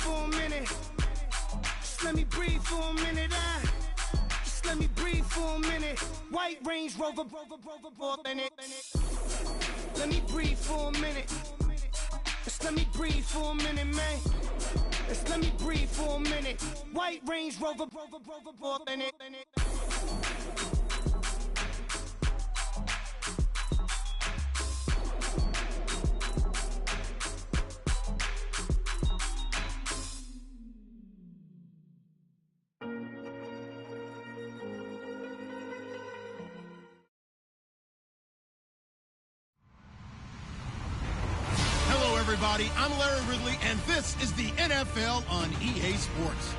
for a minute. Just let me breathe for a minute. Just let me breathe for a minute. White Range Rover, in it. Let me breathe for a minute. Just let me breathe for a minute, man. Just let me breathe for a minute. White Range Rover, in it. Everybody, I'm Larry Ridley, and this is the NFL on EA Sports.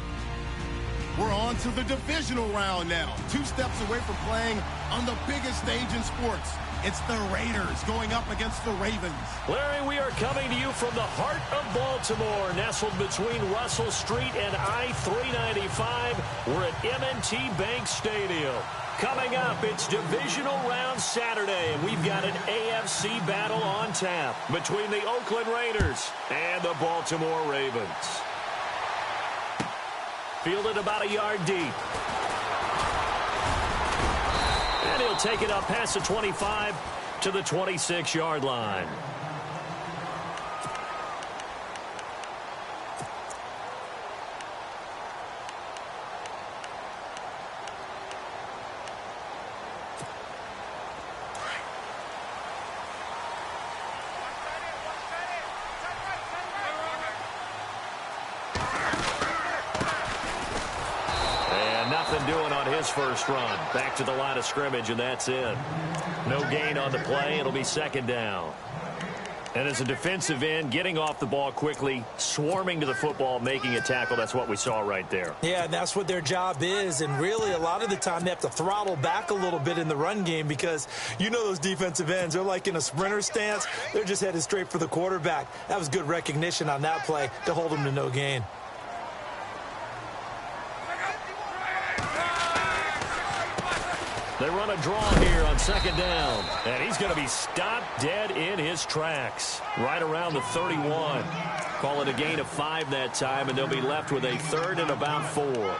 We're on to the divisional round now, 2 steps away from playing on the biggest stage in sports. It's the Raiders going up against the Ravens. Larry, we are coming to you from the heart of Baltimore, nestled between Russell Street and I-395. We're at M&T Bank Stadium. Coming up, it's Divisional Round Saturday, and we've got an AFC battle on tap between the Oakland Raiders and the Baltimore Ravens. Fielded about a yard deep. And he'll take it up past the 25 to the 26-yard line. Doing on his first run. Back to the line of scrimmage, and that's it. No gain on the play. It'll be second down. And as a defensive end, getting off the ball quickly, swarming to the football, making a tackle, that's what we saw right there. Yeah, and that's what their job is. And really, a lot of the time, they have to throttle back a little bit in the run game because you know those defensive ends, they're like in a sprinter stance. They're just headed straight for the quarterback. That was good recognition on that play to hold them to no gain. They run a draw here on second down, and he's going to be stopped dead in his tracks, right around the 31. Call it a gain of 5 that time, and they'll be left with a 3rd and about 4.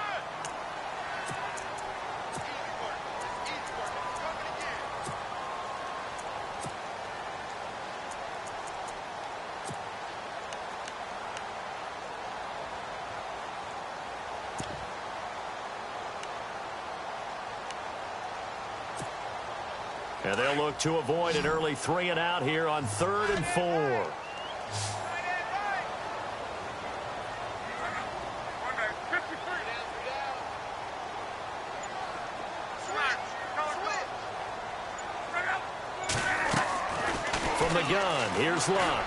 And they'll look to avoid an early 3 and out here on 3rd and 4. From the gun, here's Luck.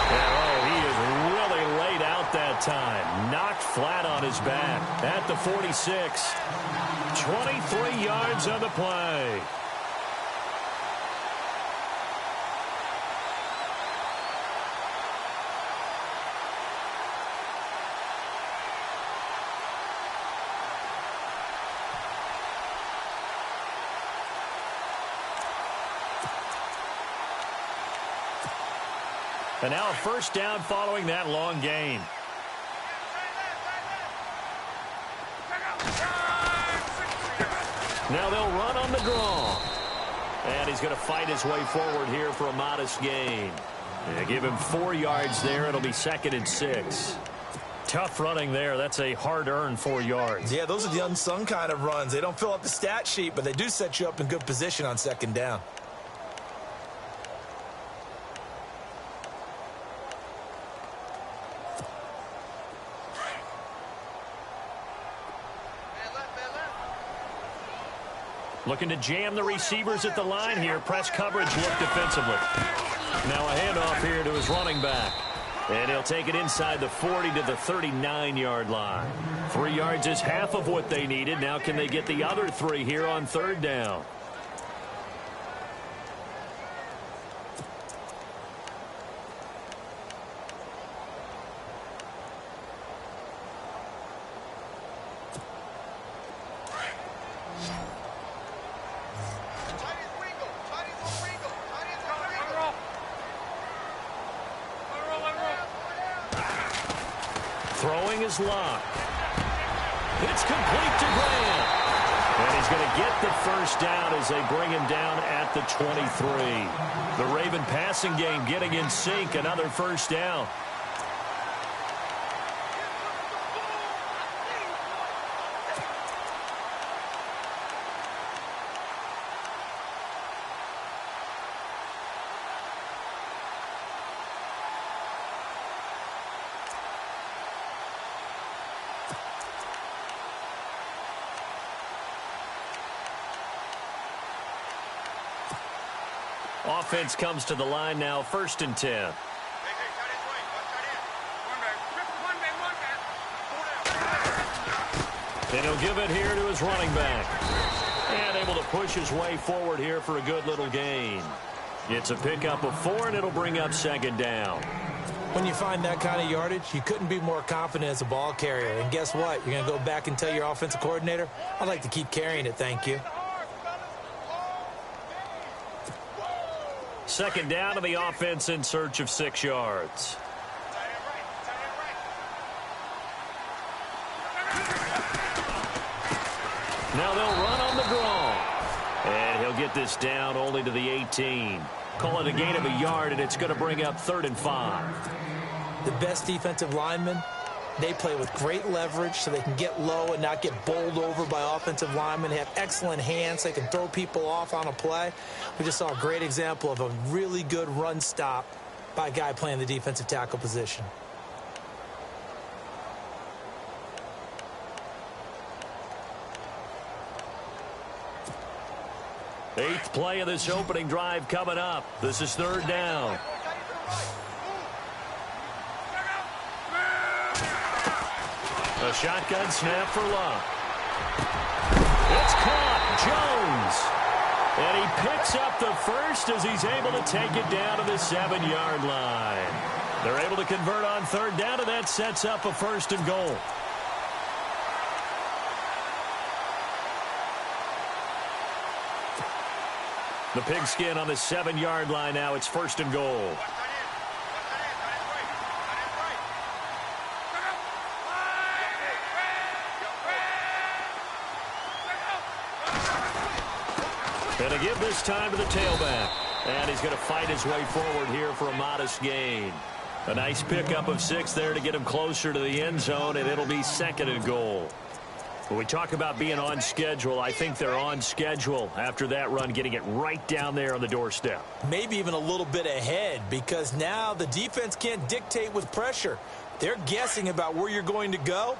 And he is really laid out that time. Knocked flat on his back at the 46. 23 yards on the play. And now a first down following that long gain. Now they'll run on the draw. And he's going to fight his way forward here for a modest gain. Yeah, give him 4 yards there. It'll be 2nd and 6. Tough running there. That's a hard-earned 4 yards. Yeah, those are the unsung kind of runs. They don't fill up the stat sheet, but they do set you up in good position on second down. Looking to jam the receivers at the line here. Press coverage look defensively. Now a handoff here to his running back. And he'll take it inside the 40 to the 39-yard line. 3 yards is half of what they needed. Now can they get the other 3 here on 3rd down? Throwing is Luck. It's complete to Grant. And he's going to get the first down as they bring him down at the 23. The Raven passing game getting in sync. Another first down. Offense comes to the line now, 1st and 10. And he'll give it here to his running back. And able to push his way forward here for a good little gain. It's a pickup of 4, and it'll bring up 2nd down. When you find that kind of yardage, you couldn't be more confident as a ball carrier. And guess what? You're going to go back and tell your offensive coordinator, I'd like to keep carrying it, thank you. 2nd down to the offense in search of 6 yards. Now they'll run on the draw. And he'll get this down only to the 18. Call it a gain of a yard, and it's going to bring up 3rd and 5. The best defensive linemen, they play with great leverage so they can get low and not get bowled over by offensive linemen. They have excellent hands. They can throw people off on a play. We just saw a great example of a really good run stop by a guy playing the defensive tackle position. Eighth play of this opening drive coming up. This is 3rd down. A shotgun snap for Luck. It's caught. Jones. And he picks up the first as he's able to take it down to the 7-yard line. They're able to convert on 3rd down, and that sets up a 1st and goal. The pigskin on the 7-yard line now. It's 1st and goal. And to give this time to the tailback. And he's going to fight his way forward here for a modest gain. A nice pickup of 6 there to get him closer to the end zone, and it'll be 2nd and goal. When we talk about being on schedule, I think they're on schedule after that run, getting it right down there on the doorstep. Maybe even a little bit ahead, because now the defense can't dictate with pressure. They're guessing about where you're going to go.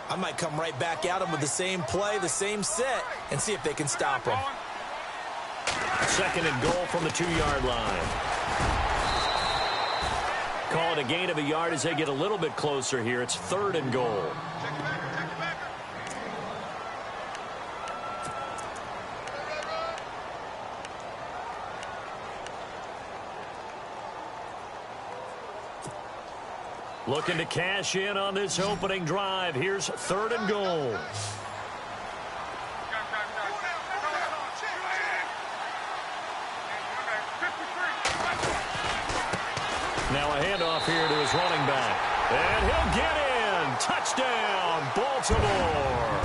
I might come right back at them with the same play, the same set, and see if they can stop them. 2nd and goal from the 2-yard line. Call it a gain of a yard as they get a little bit closer here. It's 3rd and goal. Looking to cash in on this opening drive. Here's 3rd and goal. Now a handoff here to his running back. And he'll get in. Touchdown, Baltimore.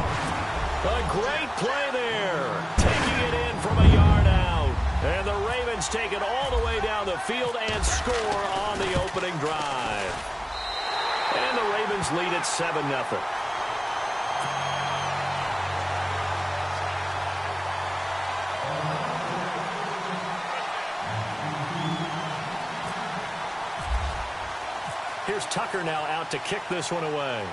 A great play there. Taking it in from a yard out. And the Ravens take it all the way down the field and score on the opening drive. And the Ravens lead at 7-0. Here's Tucker now out to kick this one away.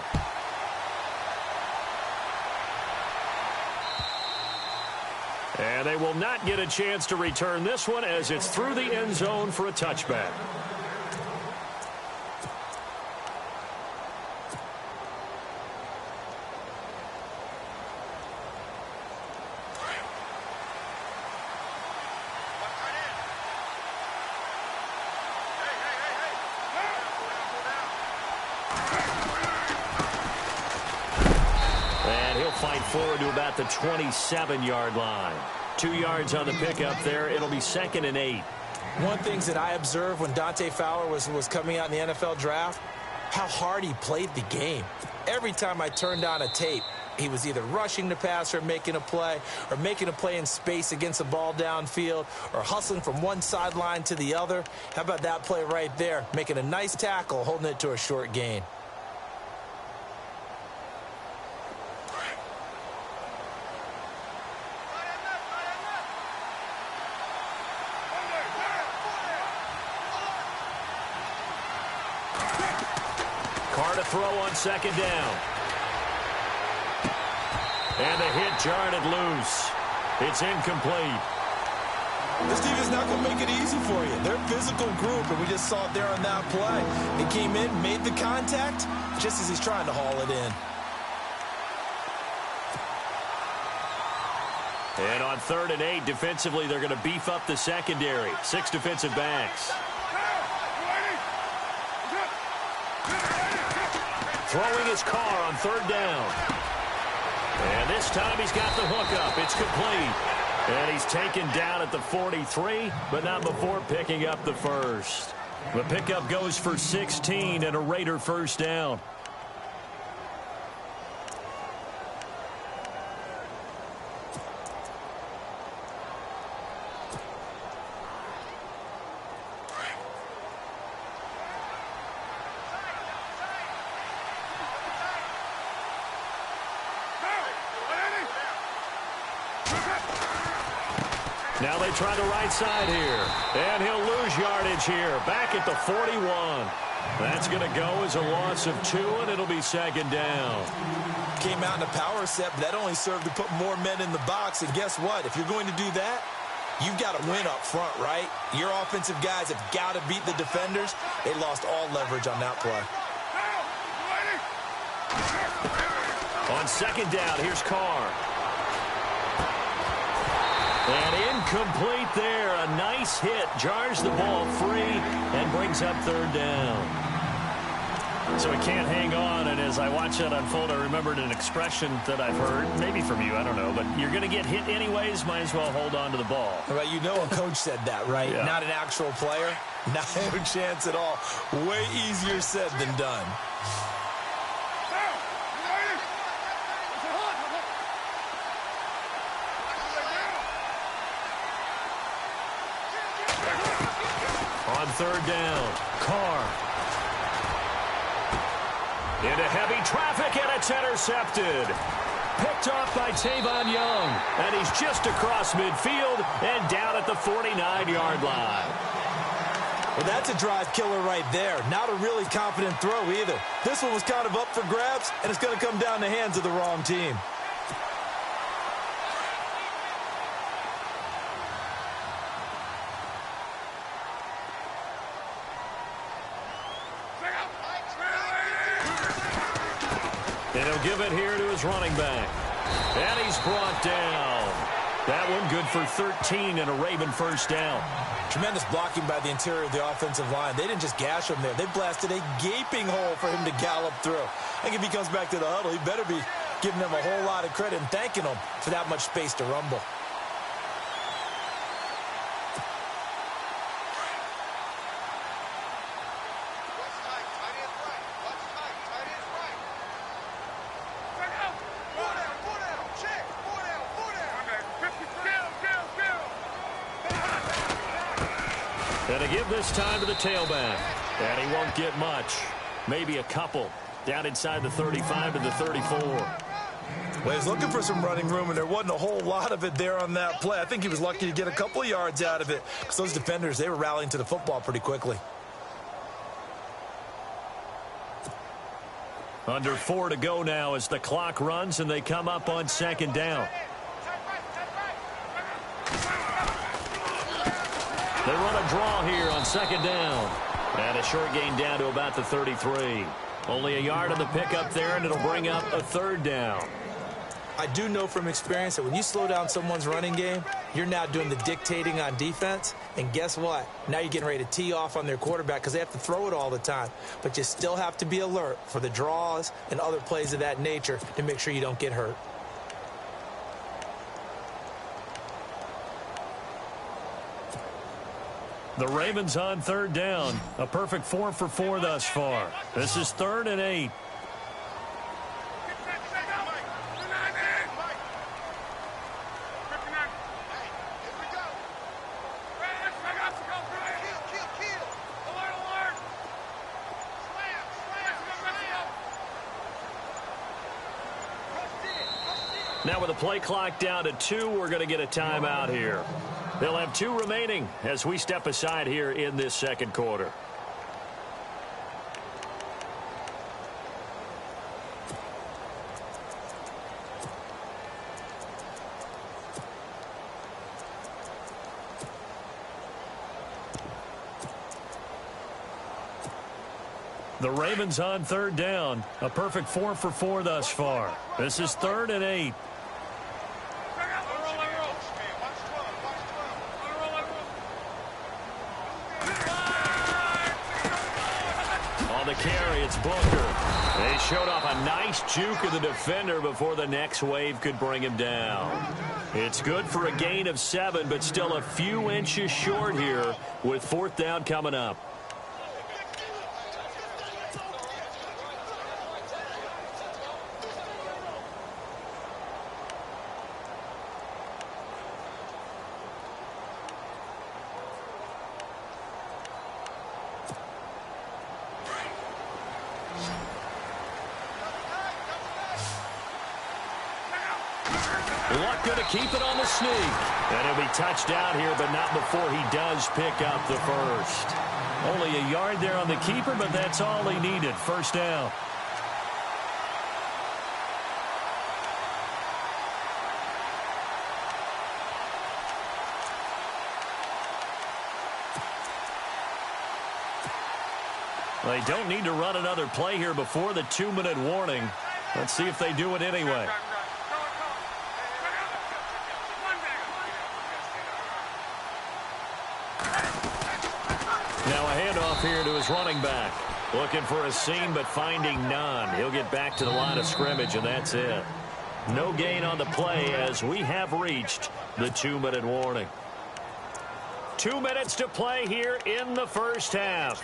And they will not get a chance to return this one as it's through the end zone for a touchback. Fight forward to about the 27-yard line. 2 yards on the pickup there. It'll be 2nd and 8. One thing that I observed when Dante Fowler was coming out in the NFL draft, how hard he played the game. Every time I turned on a tape, he was either rushing the passer, making a play in space against the ball downfield, or hustling from one sideline to the other. How about that play right there? Making a nice tackle, holding it to a short gain. Carr to throw on second down. And the hit jarred it loose. It's incomplete. This defense not going to make it easy for you. They're a physical group, and we just saw it there on that play. He came in, made the contact, just as he's trying to haul it in. And on 3rd and 8, defensively, they're going to beef up the secondary. 6 defensive backs. Throwing his Carr on 3rd down. And this time he's got the hookup. It's complete. And he's taken down at the 43, but not before picking up the first. The pickup goes for 16 and a Raider first down. Now they try the right side here. And he'll lose yardage here. Back at the 41. That's going to go as a loss of 2, and it'll be 2nd down. Came out in a power set, but that only served to put more men in the box. And guess what? If you're going to do that, you've got to win up front, right? Your offensive guys have got to beat the defenders. They lost all leverage on that play. On 2nd down, here's Carr. And incomplete there. A nice hit. Jars the ball free and brings up 3rd down. So he can't hang on. And as I watch that unfold, I remembered an expression that I've heard, maybe from you, I don't know, but you're going to get hit anyways, might as well hold on to the ball. Right, you know a coach said that, right? Yeah. Not an actual player. Not a chance at all. Way easier said than done. On 3rd down, Carr. Into heavy traffic, and it's intercepted. Picked off by Tavon Young. And he's just across midfield and down at the 49-yard line. Well, that's a drive killer right there. Not a really confident throw either. This one was kind of up for grabs, and it's going to come down the hands of the wrong team. And he'll give it here to his running back. And he's brought down. That one good for 13 and a Raven first down. Tremendous blocking by the interior of the offensive line. They didn't just gash him there. They blasted a gaping hole for him to gallop through. I think if he comes back to the huddle, he better be giving them a whole lot of credit and thanking them for that much space to rumble. And to give this time to the tailback. And he won't get much. Maybe a couple. Down inside the 35 to the 34. Well, he's looking for some running room, and there wasn't a whole lot of it there on that play. I think he was lucky to get a couple of yards out of it, because those defenders, they were rallying to the football pretty quickly. Under 4 to go now as the clock runs, and they come up on 2nd down. They run a draw here on 2nd down. And a short gain down to about the 33. Only a yard on the pickup there, and it'll bring up a 3rd down. I do know from experience that when you slow down someone's running game, you're now doing the dictating on defense. And guess what? Now you're getting ready to tee off on their quarterback because they have to throw it all the time. But you still have to be alert for the draws and other plays of that nature to make sure you don't get hurt. The Ravens on third down. A perfect 4 for 4 thus far. This is 3rd and 8. Now with the play clock down to 2, we're going to get a timeout here. They'll have 2 remaining as we step aside here in this second quarter. The Ravens on third down. A perfect 4 for 4 thus far. This is 3rd and 8. On the carry, it's Booker. They showed off a nice juke of the defender before the next wave could bring him down. It's good for a gain of 7, but still a few inches short here with 4th down coming up. Luck going to keep it on the sneak. And he'll be touched down here, but not before he does pick up the first. Only a yard there on the keeper, but that's all he needed. First down. They don't need to run another play here before the 2-minute warning. Let's see if they do it anyway. Now a handoff here to his running back. Looking for a seam, but finding none. He'll get back to the line of scrimmage, and that's it. No gain on the play as we have reached the 2-minute warning. 2 minutes to play here in the first half.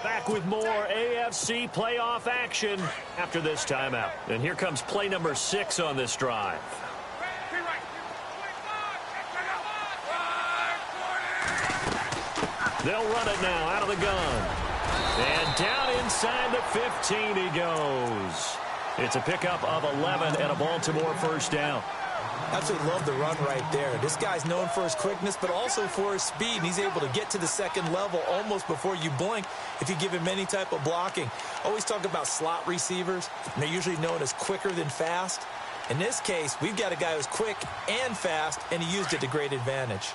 Back with more AFC playoff action after this timeout. And here comes play number 6 on this drive. They'll run it now out of the gun. And down inside the 15 he goes. It's a pickup of 11 and a Baltimore first down. Absolutely love the run right there. This guy's known for his quickness, but also for his speed. And he's able to get to the second level almost before you blink if you give him any type of blocking. Always talk about slot receivers, and they're usually known as quicker than fast. In this case, we've got a guy who's quick and fast, and he used it to great advantage.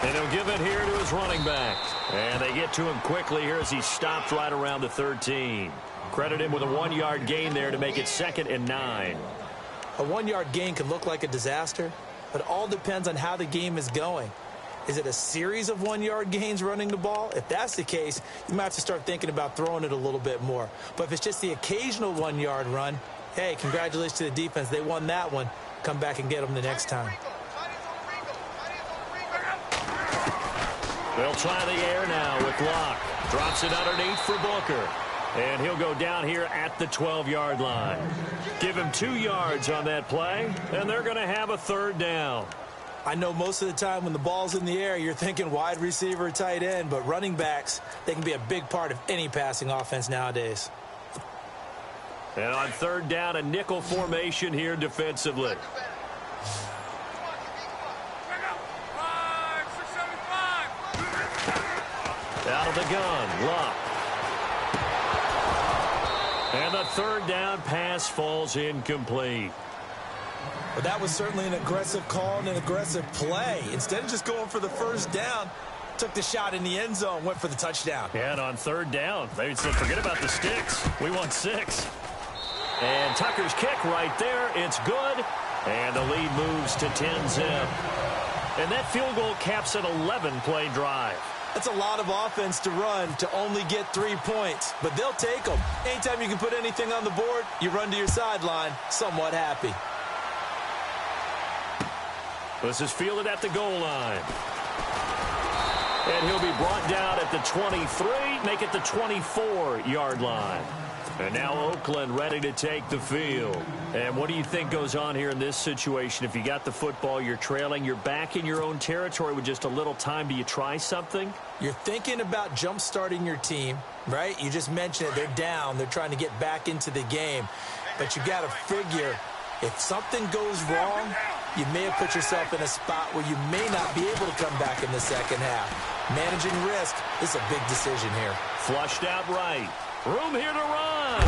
And he'll give it here to his running back. And they get to him quickly here as he stopped right around the 13. Credit him with a 1-yard gain there to make it 2nd and 9. A 1-yard gain can look like a disaster, but it all depends on how the game is going. Is it a series of 1-yard gains running the ball? If that's the case, you might have to start thinking about throwing it a little bit more. But if it's just the occasional 1-yard run, hey, congratulations to the defense. They won that one. Come back and get them the next time. They'll try the air now with Locke. Drops it underneath for Booker. And he'll go down here at the 12-yard line. Give him 2 yards on that play, and they're going to have a 3rd down. I know most of the time when the ball's in the air, you're thinking wide receiver, tight end, but running backs, they can be a big part of any passing offense nowadays. And on 3rd down, a nickel formation here defensively. Out of the gun, Luck. And the 3rd down pass falls incomplete. But that was certainly an aggressive call and an aggressive play. Instead of just going for the first down, took the shot in the end zone, went for the touchdown. And on 3rd down, they said, forget about the sticks. We want 6. And Tucker's kick right there. It's good. And the lead moves to 10-zip. And that field goal caps an 11-play drive. That's a lot of offense to run to only get 3 points, but they'll take them. Anytime you can put anything on the board, you run to your sideline somewhat happy. This is fielded at the goal line. And he'll be brought down at the 23, make it the 24-yard line. And now Oakland ready to take the field. And what do you think goes on here in this situation? If you got the football, you're trailing, you're back in your own territory with just a little time. Do you try something? You're thinking about jump-starting your team, right? You just mentioned it. They're down. They're trying to get back into the game. But you got to figure, if something goes wrong, you may have put yourself in a spot where you may not be able to come back in the second half. Managing risk is a big decision here. Flushed out right. Room here to run.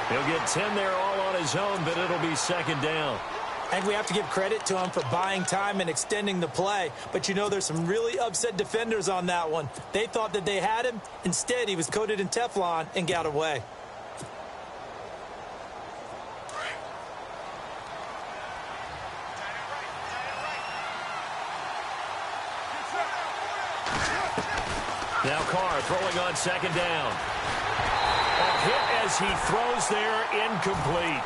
He'll get 10 there all on his own, but it'll be second down. And we have to give credit to him for buying time and extending the play. But you know, there's some really upset defenders on that one. They thought that they had him. Instead, he was coated in Teflon and got away. Now Carr throwing on second down. A hit as he throws there, incomplete.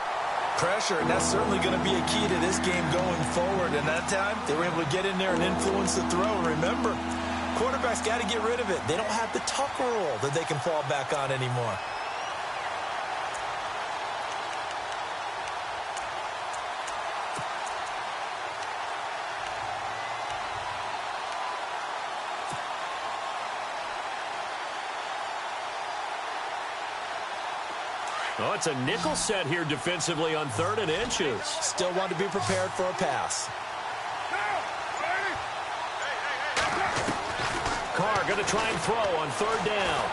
Pressure, and that's certainly going to be a key to this game going forward. And that time, they were able to get in there and influence the throw. Remember, quarterbacks got to get rid of it. They don't have the tucker roll that they can fall back on anymore. Oh, it's a nickel set here defensively on 3rd and inches. Still want to be prepared for a pass. Carr going to try and throw on 3rd down.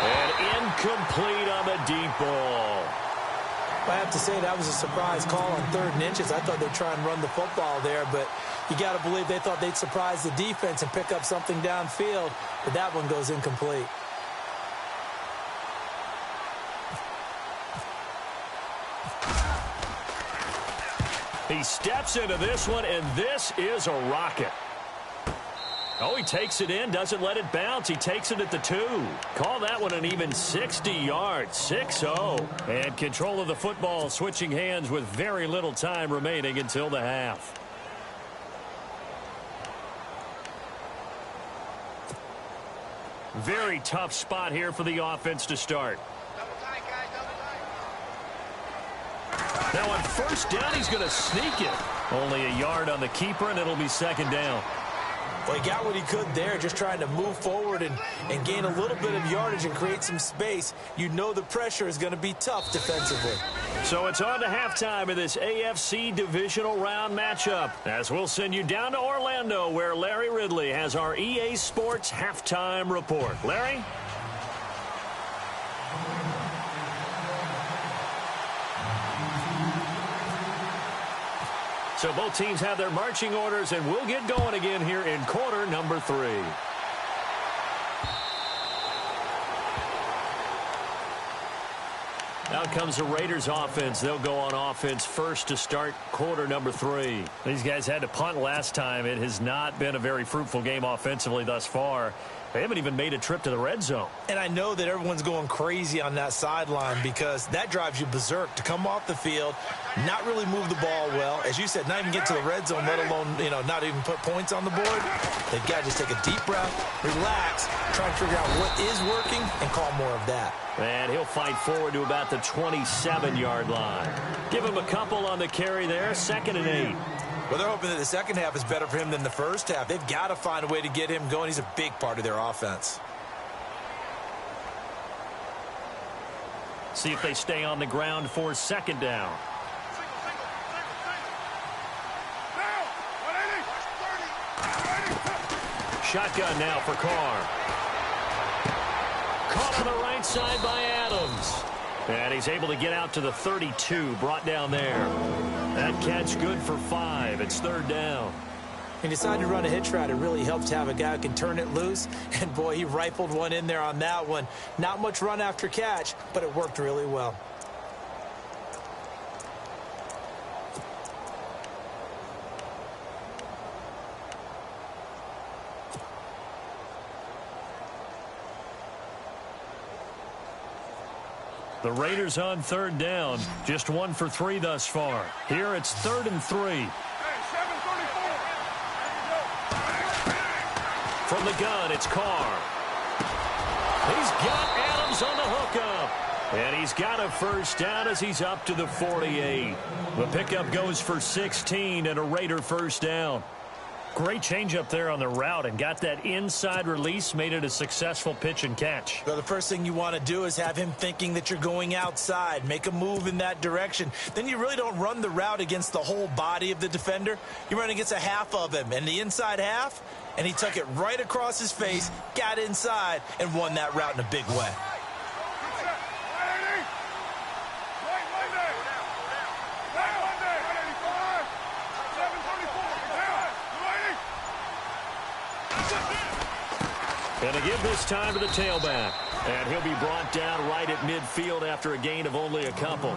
And incomplete on the deep ball. I have to say that was a surprise call on 3rd and inches. I thought they'd try and run the football there, but you got to believe they thought they'd surprise the defense and pick up something downfield, but that one goes incomplete. He steps into this one, and this is a rocket. Oh, he takes it in, doesn't let it bounce. He takes it at the 2. Call that one an even 60 yards, 6-0. And control of the football, switching hands with very little time remaining until the half. Very tough spot here for the offense to start. Now on 1st down, he's going to sneak it. Only a yard on the keeper, and it'll be second down. Well, he got what he could there, just trying to move forward and gain a little bit of yardage and create some space. You know the pressure is going to be tough defensively. So it's on to halftime of this AFC divisional round matchup, as we'll send you down to Orlando, where Larry Ridley has our EA Sports halftime report. Larry? So both teams have their marching orders, and we'll get going again here in quarter number 3. Now comes the Raiders offense. They'll go on offense first to start quarter number 3. These guys had to punt last time. It has not been a very fruitful game offensively thus far. They haven't even made a trip to the red zone. And I know that everyone's going crazy on that sideline because that drives you berserk to come off the field, not really move the ball well. As you said, not even get to the red zone, let alone, not even put points on the board. They've got to just take a deep breath, relax, try and figure out what is working, and call more of that. And he'll fight forward to about the 27-yard line. Give him a couple on the carry there, 2nd and 8. Well, they're hoping that the second half is better for him than the first half. They've got to find a way to get him going. He's a big part of their offense. See if they stay on the ground for 2nd down. Shotgun now for Carr. Caught on the right side by Adams. And he's able to get out to the 32, brought down there. That catch good for 5. It's 3rd down. He decided to run a hitch route. It really helps to have a guy who can turn it loose. And, boy, he rifled one in there on that one. Not much run after catch, but it worked really well. The Raiders on third down. Just 1 for 3 thus far. Here it's 3rd and 3. From the gun, it's Carr. He's got Adams on the hookup. And he's got a first down as he's up to the 48. The pickup goes for 16 and a Raider first down. Great change up there on the route and got that inside release, made it a successful pitch and catch. Well, the first thing you want to do is have him thinking that you're going outside, make a move in that direction. Then you really don't run the route against the whole body of the defender. You run against a half of him, and the inside half, and he took it right across his face, got inside, and won that route in a big way. And to give this time to the tailback. And he'll be brought down right at midfield after a gain of only a couple.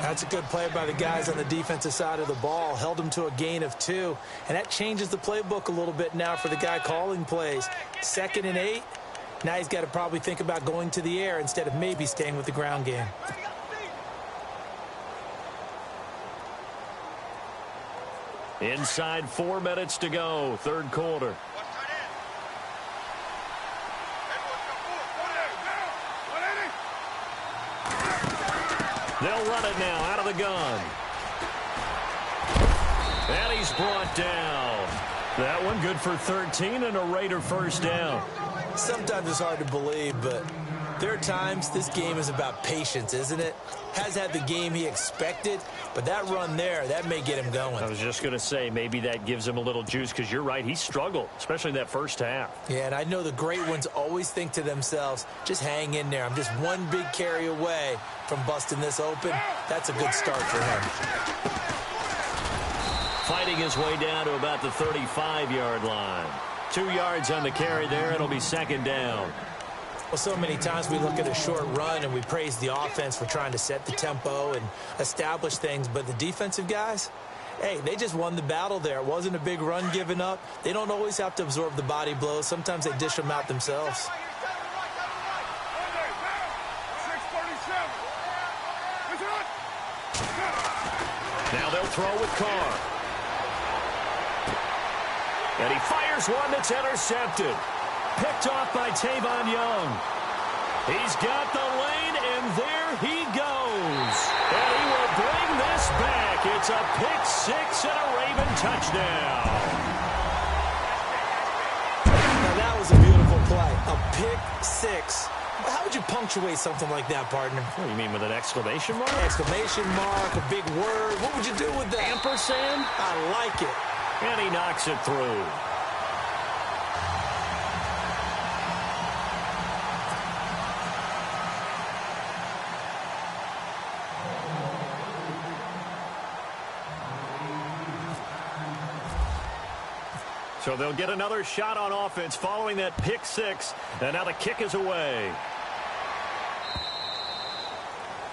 That's a good play by the guys on the defensive side of the ball. Held him to a gain of 2. And that changes the playbook a little bit now for the guy calling plays. 2nd and 8. Now he's got to probably think about going to the air instead of maybe staying with the ground game. Inside 4 minutes to go, third quarter. They'll run it now out of the gun. And he's brought down. That one good for 13 and a Raider first down. Sometimes it's hard to believe, but there are times this game is about patience, isn't it? Has had the game he expected, but that run there, that may get him going. I was just going to say, maybe that gives him a little juice because you're right, he struggled, especially in that first half. Yeah, and I know the great ones always think to themselves, just hang in there. I'm just one big carry away from busting this open. That's a good start for him. Fighting his way down to about the 35-yard line. 2 yards on the carry there. It'll be 2nd down. Well, so many times we look at a short run and we praise the offense for trying to set the tempo and establish things, but the defensive guys, hey, they just won the battle there. It wasn't a big run given up. They don't always have to absorb the body blows. Sometimes they dish them out themselves. Now they'll throw with Carr. And he fires one that's intercepted. Picked off by Tavon Young. He's got the lane, and there he goes. And he will bring this back. It's a pick-6 and a Raven touchdown. Now that was a beautiful play. A pick-6. How would you punctuate something like that, partner? What do you mean, with an exclamation mark? Exclamation mark, a big word. What would you do with that? Ampersand? I like it. And he knocks it through. So they'll get another shot on offense following that pick-6. And now the kick is away.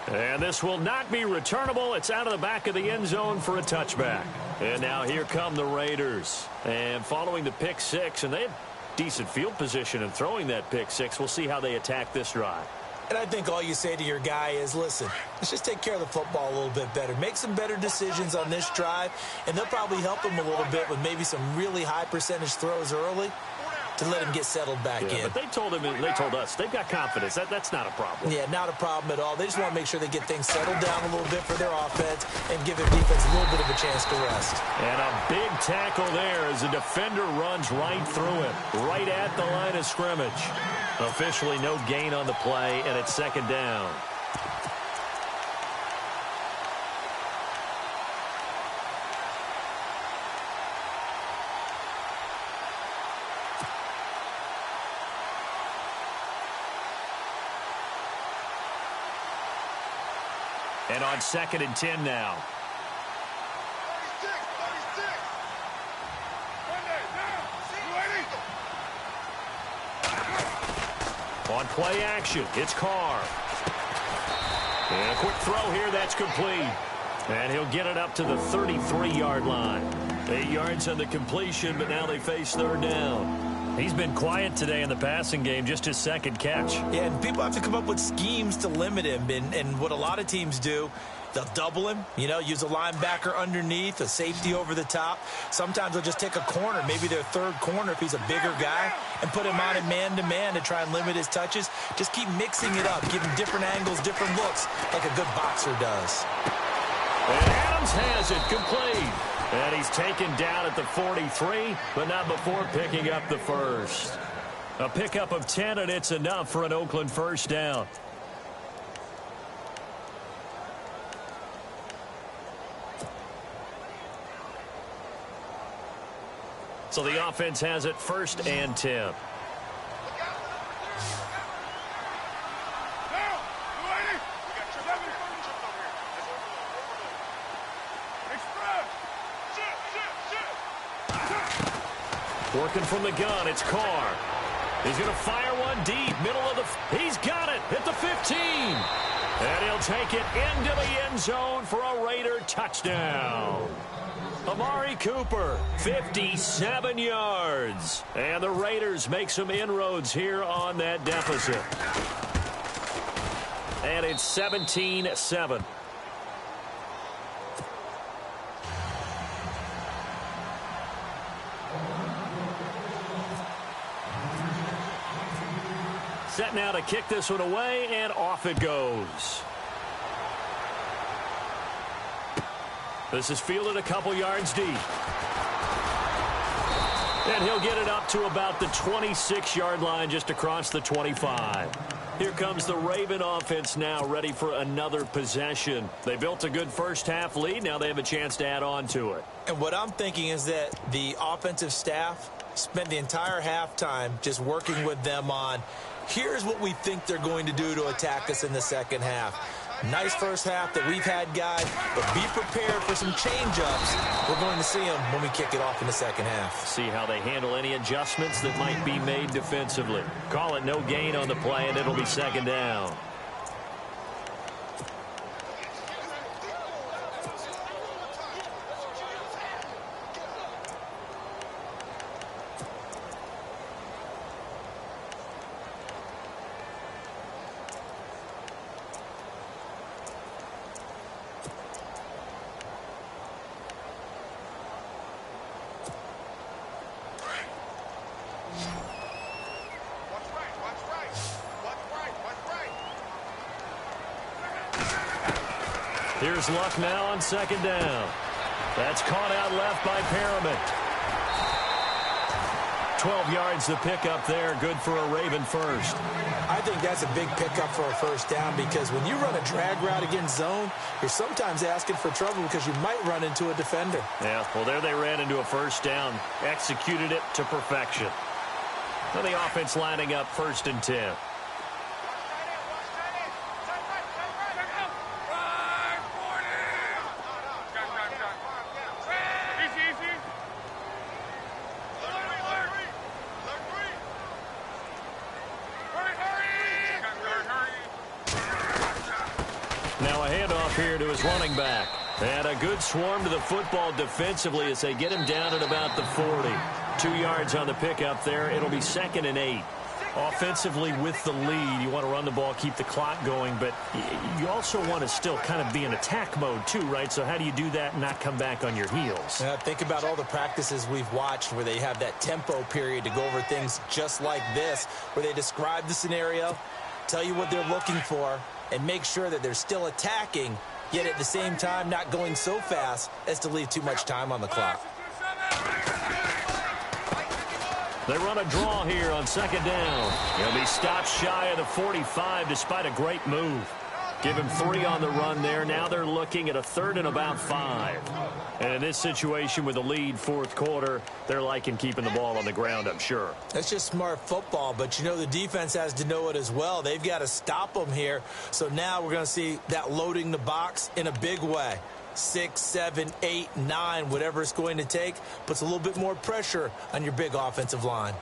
And this will not be returnable. It's out of the back of the end zone for a touchback. And now here come the Raiders. And following the pick-6, and they have decent field position in throwing that pick-6. We'll see how they attack this drive. And I think all you say to your guy is, listen, let's just take care of the football a little bit better. Make some better decisions on this drive, and they'll probably help him a little bit with maybe some really high percentage throws early to let him get settled back in. But they told us they've got confidence. That's not a problem. Yeah, not a problem at all. They just want to make sure they get things settled down a little bit for their offense and give their defense a little bit of a chance to rest. And a big tackle there as the defender runs right through him, right at the line of scrimmage. Officially no gain on the play, and it's 2nd down. And on 2nd and 10 now. On play action, it's Carr. And a quick throw here, that's complete. And he'll get it up to the 33-yard line. 8 yards on the completion, but now they face 3rd down. He's been quiet today in the passing game, just his second catch. Yeah, and people have to come up with schemes to limit him. And what a lot of teams do, they'll double him, use a linebacker underneath, a safety over the top. Sometimes they'll just take a corner, maybe their third corner if he's a bigger guy, and put him on a man-to-man to try and limit his touches. Just keep mixing it up, give him different angles, different looks, like a good boxer does. And Adams has it, complete. And he's taken down at the 43, but not before picking up the first. A pickup of 10, and it's enough for an Oakland first down. So the offense has it 1st and 10. Working from the gun, it's Carr. He's going to fire one deep, middle of the... He's got it at the 15. And he'll take it into the end zone for a Raider touchdown. Amari Cooper, 57 yards. And the Raiders make some inroads here on that deficit. And it's 17-7. Set now to kick this one away, and off it goes. This is fielded a couple yards deep. And he'll get it up to about the 26-yard line, just across the 25. Here comes the Raven offense now, ready for another possession. They built a good first-half lead. Now they have a chance to add on to it. And what I'm thinking is that the offensive staff spent the entire halftime just working with them on, here's what we think they're going to do to attack us in the second half. Nice first half that we've had, guys, but be prepared for some change-ups. We're going to see them when we kick it off in the second half. See how they handle any adjustments that might be made defensively. Call it no gain on the play, and it'll be second down. Here's Luck now on second down. That's caught out left by Perriman. 12 yards to pick up there. Good for a Raven first. I think that's a big pickup for a first down, because when you run a drag route against zone, you're sometimes asking for trouble because you might run into a defender. Yeah, well, there they ran into a first down. Executed it to perfection. Now the offense lining up 1st and 10. Now a handoff here to his running back. And a good swarm to the football defensively as they get him down at about the 40. 2 yards on the pickup there. It'll be 2nd and 8. Offensively with the lead, you want to run the ball, keep the clock going, but you also want to still kind of be in attack mode too, right? So how do you do that and not come back on your heels? Think about all the practices we've watched where they have that tempo period to go over things just like this, where they describe the scenario, tell you what they're looking for, and make sure that they're still attacking, yet at the same time not going so fast as to leave too much time on the clock. They run a draw here on second down. He'll be stopped shy of the 45 despite a great move. Give him 3 on the run there. Now they're looking at a 3rd and about 5. And in this situation with the lead 4th quarter, they're liking keeping the ball on the ground, I'm sure. That's just smart football, but the defense has to know it as well. They've got to stop them here. So now we're going to see that loading the box in a big way. 6, 7, 8, 9, whatever it's going to take, puts a little bit more pressure on your big offensive line.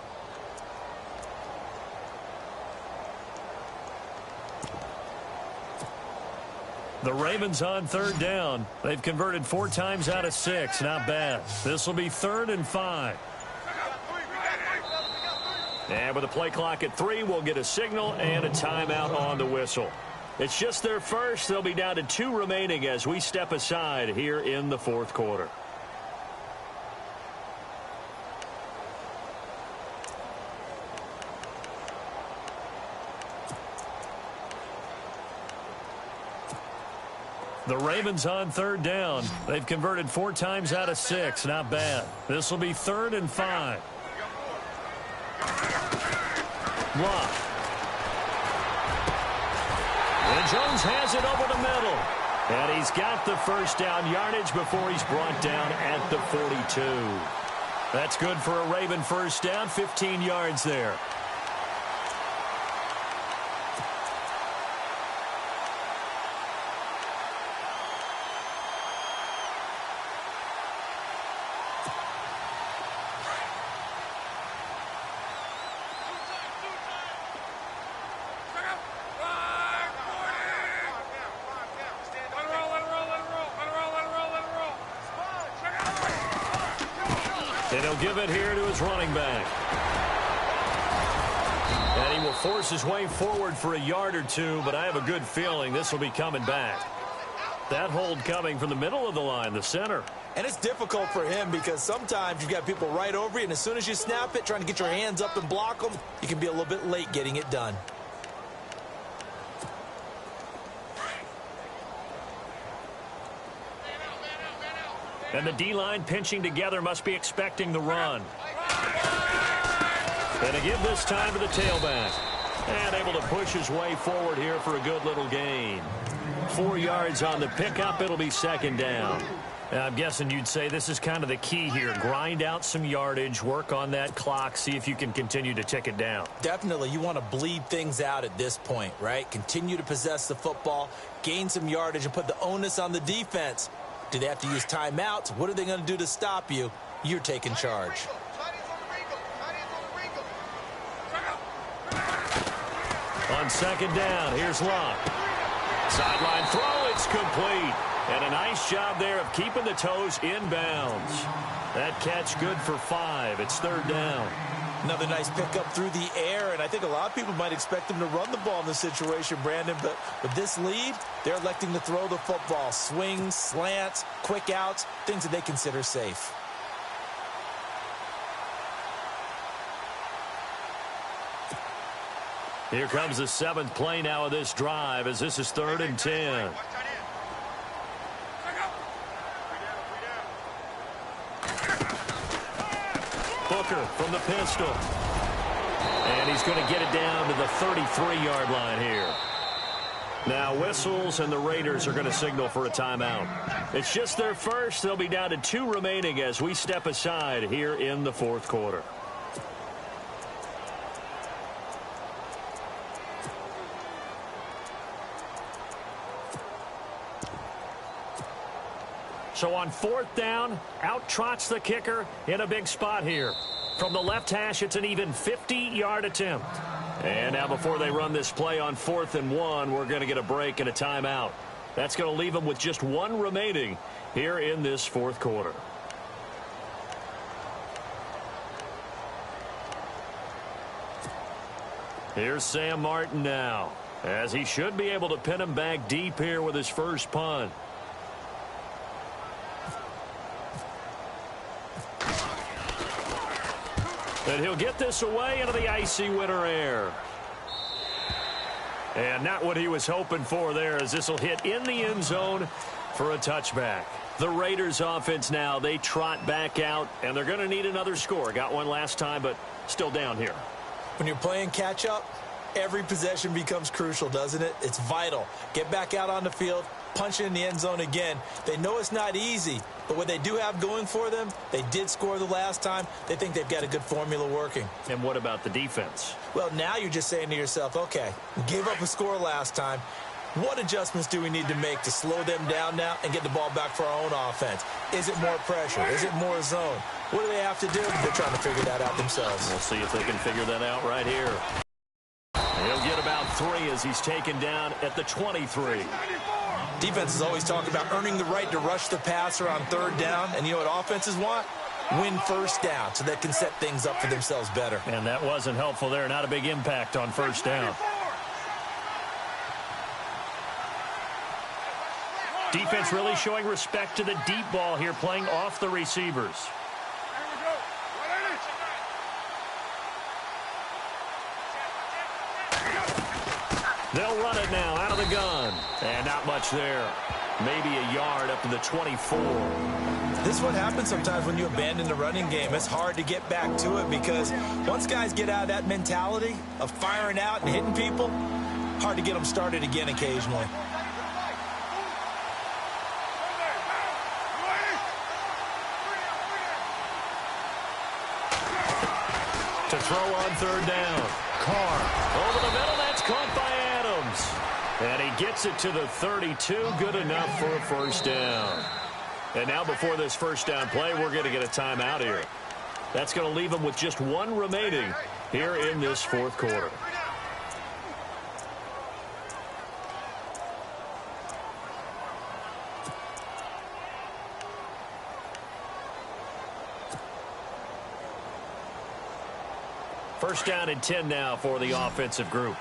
The Ravens on 3rd down. They've converted 4 times out of 6. Not bad. This will be 3rd and 5. And with a play clock at 3, we'll get a signal and a timeout on the whistle. It's just their first. They'll be down to 2 remaining as we step aside here in the fourth quarter. The Ravens on third down. They've converted 4 times out of 6. Not bad. This will be 3rd and 5. Block. And Jones has it over the middle. And he's got the first down yardage before he's brought down at the 42. That's good for a Raven first down, 15 yards there. And he'll give it here to his running back. And he will force his way forward for a yard or 2, but I have a good feeling this will be coming back. That hold coming from the middle of the line, the center. And it's difficult for him because sometimes you've got people right over you, and as soon as you snap it, trying to get your hands up and block them, you can be a little bit late getting it done. And the D-line pinching together must be expecting the run. And again this time to the tailback. And able to push his way forward here for a good little gain. 4 yards on the pickup. It'll be 2nd down. And I'm guessing you'd say this is kind of the key here. Grind out some yardage, work on that clock, see if you can continue to tick it down. Definitely. You want to bleed things out at this point, right? Continue to possess the football, gain some yardage, and put the onus on the defense. Do they have to use timeouts? What are they going to do to stop you? You're taking charge. On 2nd down, here's Locke. Sideline throw, it's complete. And a nice job there of keeping the toes inbounds. That catch good for 5. It's 3rd down. Another nice pickup through the air, and I think a lot of people might expect them to run the ball in this situation, Brandon, but with this lead, they're electing to throw the football. Swings, slants, quick outs, things that they consider safe. Here comes the 7th play now of this drive as this is 3rd and 10. Booker from the pistol. And he's going to get it down to the 33-yard line here. Now whistles, and the Raiders are going to signal for a timeout. It's just their first. They'll be down to 2 remaining as we step aside here in the fourth quarter. So on 4th down, out trots the kicker in a big spot here. From the left hash, it's an even 50-yard attempt. And now before they run this play on 4th and 1, we're going to get a break and a timeout. That's going to leave them with just 1 remaining here in this fourth quarter. Here's Sam Martin now, as he should be able to pin him back deep here with his first punt. And he'll get this away into the icy winter air. And not what he was hoping for there, as this will hit in the end zone for a touchback. The Raiders offense now, they trot back out, and they're going to need another score. Got one last time, but still down here. When you're playing catch-up, every possession becomes crucial, doesn't it? It's vital. Get back out on the field, punch it in the end zone again. They know it's not easy, but what they do have going for them, they did score the last time. They think they've got a good formula working. And what about the defense? Well, now you're just saying to yourself, okay, gave up a score last time. What adjustments do we need to make to slow them down now and get the ball back for our own offense? Is it more pressure? Is it more zone? What do they have to do? They're trying to figure that out themselves. We'll see if they can figure that out right here. He'll get about 3 as he's taken down at the 23. Defenses always talk about earning the right to rush the passer on 3rd down, and you know what offenses want? win first down so they can set things up for themselves better. And that wasn't helpful there. Not a big impact on first down. Defense really showing respect to the deep ball here, playing off the receivers. They'll run it now out of the gun. And not much there. Maybe a yard up to the 24. This is what happens sometimes when you abandon the running game. It's hard to get back to it because once guys get out of that mentality of firing out and hitting people, hard to get them started again occasionally. To throw on third down. Carr over the middle. That's caught by Adams. And he gets it to the 32. Good enough for a first down. And now before this first down play, we're going to get a timeout here. That's going to leave them with just one remaining here in this fourth quarter. First down and 10 now for the offensive group.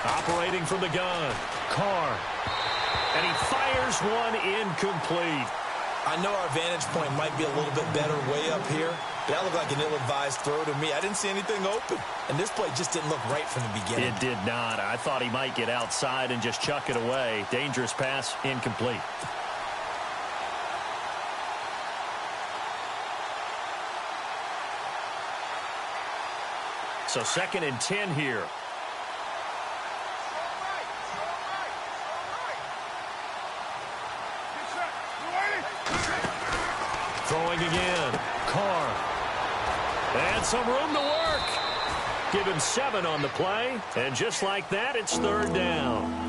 Operating from the gun, Carr. And he fires one incomplete. I know our vantage point might be a little bit better way up here, but that looked like an ill-advised throw to me. I didn't see anything open, and this play just didn't look right from the beginning. It did not. I thought he might get outside and just chuck it away. Dangerous pass, incomplete. So second and 10 here. Throwing again. Carr. And some room to work. Give him 7 on the play. And just like that, it's third down.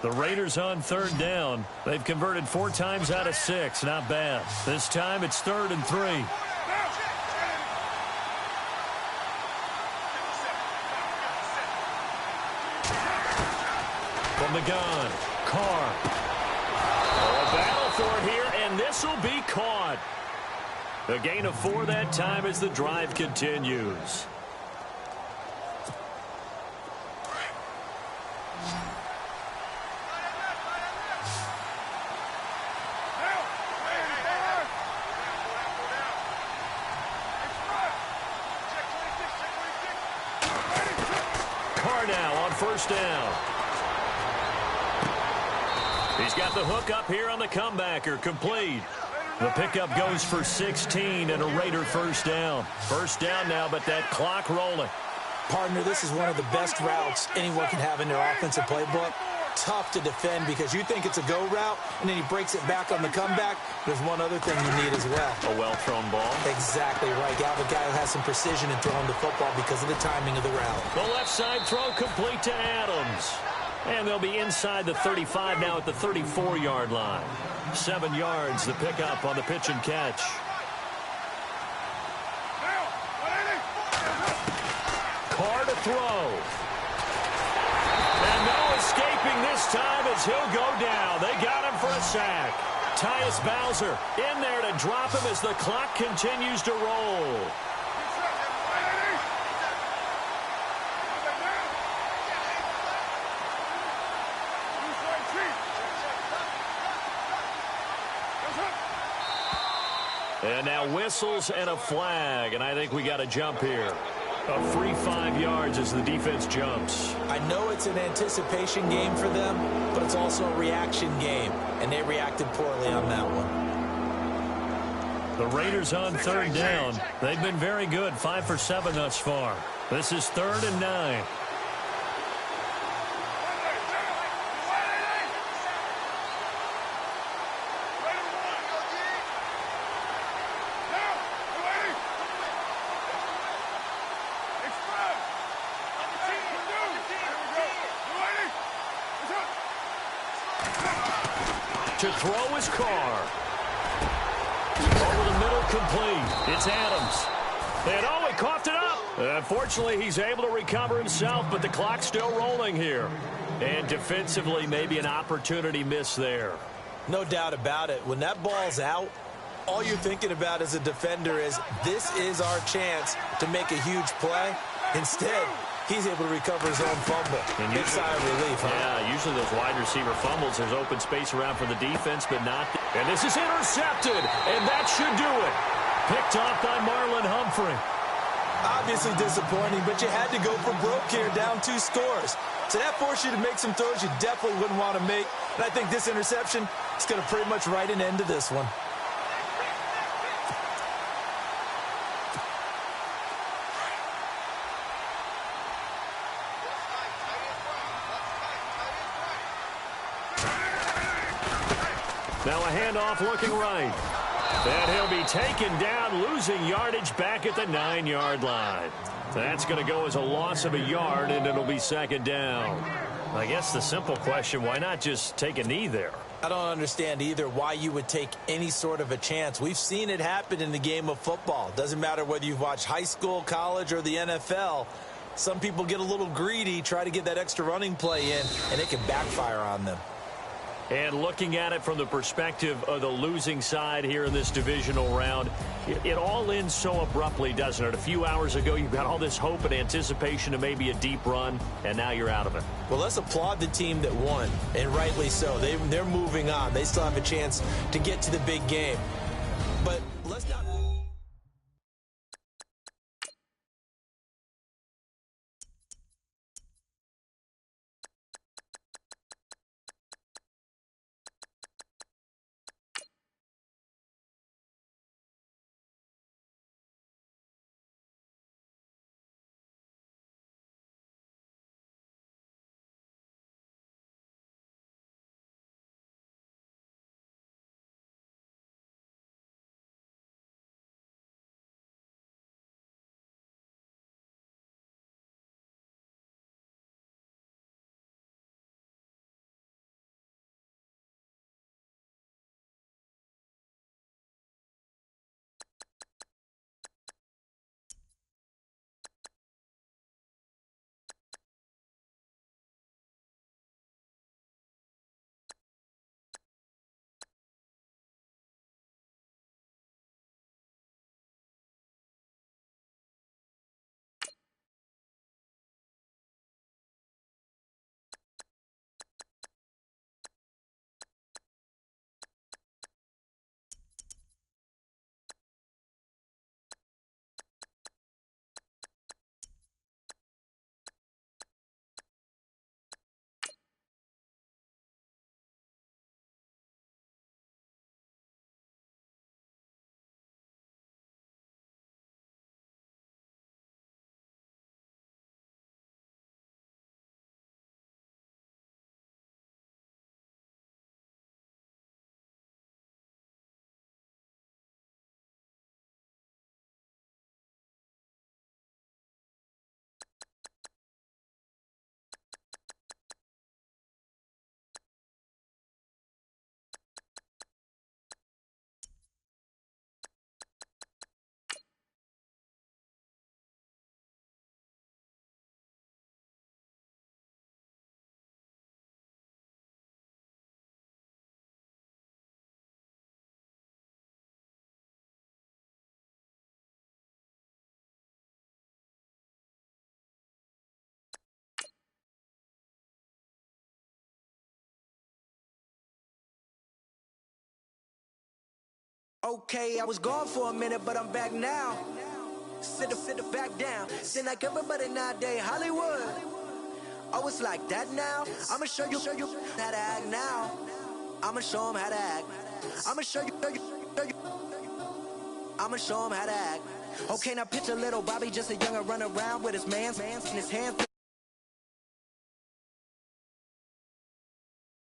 The Raiders on third down. They've converted 4 times out of 6. Not bad. This time it's 3rd and 3. From the gun, Carr. Oh, a battle for it here, and this will be caught. A gain of 4 that time as the drive continues. Now on first down. He's got the hook up here on the comebacker. Complete. The pickup goes for 16 and a Raider first down. First down now, but that clock rolling. Partner, this is one of the best routes anyone can have in their offensive playbook. Tough to defend because you think it's a go route, and then he breaks it back on the comeback. There's one other thing you need as well. A well-thrown ball. Exactly right. You have a guy who has some precision in throwing the football because of the timing of the route. The left side throw complete to Adams. And they'll be inside the 35 now at the 34-yard line. 7 yards, the pickup on the pitch and catch. Carr to throw. And no escaping this time as he'll go down. They got him for a sack. Tyus Bowser in there to drop him as the clock continues to roll. And now whistles and a flag, and I think we got a jump here. A free 5 yards as the defense jumps. I know it's an anticipation game for them, but it's also a reaction game, and they reacted poorly on that one. The Raiders on third down. They've been very good, 5 for 7 thus far. This is 3rd and 9. To throw his Carr. Over the middle, complete. It's Adams. And oh, he coughed it up. Unfortunately, he's able to recover himself, but the clock's still rolling here. And defensively, maybe an opportunity miss there. No doubt about it. When that ball's out, all you're thinking about as a defender is, this is our chance to make a huge play. Instead, he's able to recover his own fumble. And big sigh of relief, huh? Yeah, usually those wide receiver fumbles, there's open space around for the defense, but not. And this is intercepted, and that should do it. Picked off by Marlon Humphrey. Obviously disappointing, but you had to go for broke here, down 2 scores. So that forced you to make some throws you definitely wouldn't want to make. And I think this interception is going to pretty much write an end to this one. Now a handoff looking right. And he'll be taken down, losing yardage back at the 9-yard line. That's going to go as a loss of a yard, and it'll be second down. I guess the simple question, why not just take a knee there? I don't understand either why you would take any sort of a chance. We've seen it happen in the game of football. Doesn't matter whether you've watched high school, college, or the NFL. Some people get a little greedy, try to get that extra running play in, and it can backfire on them. And looking at it from the perspective of the losing side here in this divisional round, it all ends so abruptly, doesn't it? A few hours ago, you've got all this hope and anticipation of maybe a deep run, and now you're out of it. Well, let's applaud the team that won, and rightly so. They're moving on. They still have a chance to get to the big game. But let's not... Okay, I was gone for a minute, but I'm back now. Sit back down. Seem like everybody nowadays, Hollywood. Oh, it's like that now? I'ma show you how to act now. I'ma show them how to act. I'ma show you. I'ma show them how to act. Okay, now picture little Bobby, just a young'un run around with his mans in his hands.